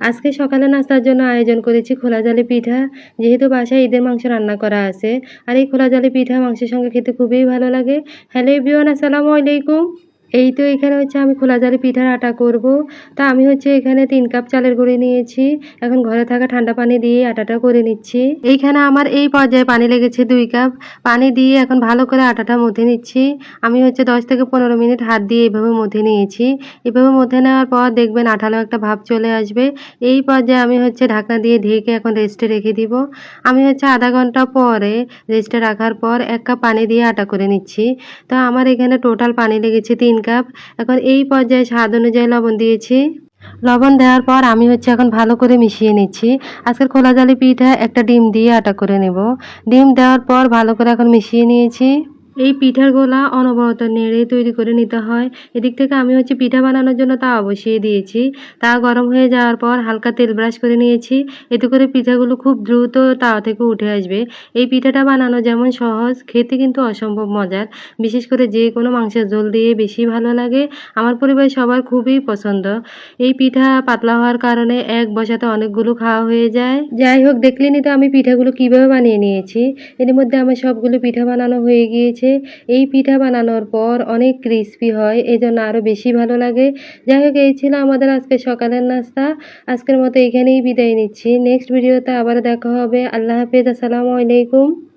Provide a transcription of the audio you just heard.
আজকে সকালে নাস্তার জন্য আয়োজন করেছি খোলা জালি পিঠা। যেহেতু বাসায় ঈদের মাংস রান্না করা আছে, আর এই খোলা জালি পিঠা মাংসের সঙ্গে খেতে খুবই ভালো লাগে। হ্যালো এভরিওয়ান, আসসালামু আলাইকুম। এই তো এখানে হচ্ছে আমি খোলা জালি পিঠার আটা করব। তা আমি হচ্ছে এখানে 3 কাপ চালের গুঁড়ি নিয়েছি। এখন ঘরে থাকা ঠান্ডা পানি দিয়ে আটাটা করে নিচ্ছি। এইখানে আমার এই পর্যায়ে পানি লেগেছে 2 কাপ। পানি দিয়ে এখন ভালো করে আটাটা মথে নিচ্ছি। আমি হচ্ছে 10 থেকে 15 মিনিট হাত দিয়ে এভাবে মথে নিয়েছি। এভাবে মথে নেওয়ার পর দেখবেন আঠালো একটা ভাব চলে আসবে। এই পর্যায়ে আমি হচ্ছে ঢাকনা দিয়ে ঢেকে এখন রেস্টে রেখে দিব। আমি হচ্ছে আধা ঘন্টা পরে রেস্টে রাখার পর 1 কাপ পানি দিয়ে আটা করে নিচ্ছি। তো আমার এখানে টোটাল পানি লেগেছে 3 কাপ। এখন এই পর্যায়ে স্বাদ অনুযায়ী লবণ দিয়েছি। লবণ দেওয়ার পর আমি হচ্ছে এখন ভালো করে মিশিয়ে নিচ্ছি। আজকের খোলা জালি পিঠা একটা ডিম দিয়ে আটা করে নেব। ডিম দেওয়ার পর ভালো করে এখন মিশিয়ে নিয়েছি। এই পিঠার গোলা অনবরত নেড়ে তৈরি করে নিতে হয়। এদিক থেকে আমি হচ্ছে পিঠা বানানোর জন্য তাওয়া বসিয়ে দিয়েছি। তাওয়া গরম হয়ে যাওয়ার পর হালকা তেল ব্রাশ করে নিয়েছি। এতে করে পিঠাগুলো খুব দ্রুত তাওয়া থেকে উঠে আসবে। এই পিঠাটা বানানো যেমন সহজ, খেতে কিন্তু অসম্ভব মজার। বিশেষ করে যে কোনো মাংসের ঝোল দিয়ে বেশি ভালো লাগে। আমার পরিবারের সবার খুবই পছন্দ। এই পিঠা পাতলা হওয়ার কারণে এক বসাতে অনেকগুলো খাওয়া হয়ে যায়। যাই হোক, দেখলেনই তো আমি পিঠাগুলো কিভাবে বানিয়ে নিয়েছি। এর মধ্যে আমার সবগুলো পিঠা বানানো হয়ে গিয়েছে। এই পিঠা বানানোর পর অনেক ক্রিস্পি হয়, এজন্য আরো বেশি ভালো লাগে। যাই হোক, এই ছিল আমাদের আজকে সকালের নাস্তা। আজকের মতো এখানেই বিদায় নিচ্ছি। নেক্সট ভিডিওতে আবার দেখা হবে। আল্লাহ হাফেজ, আসসালামু আলাইকুম।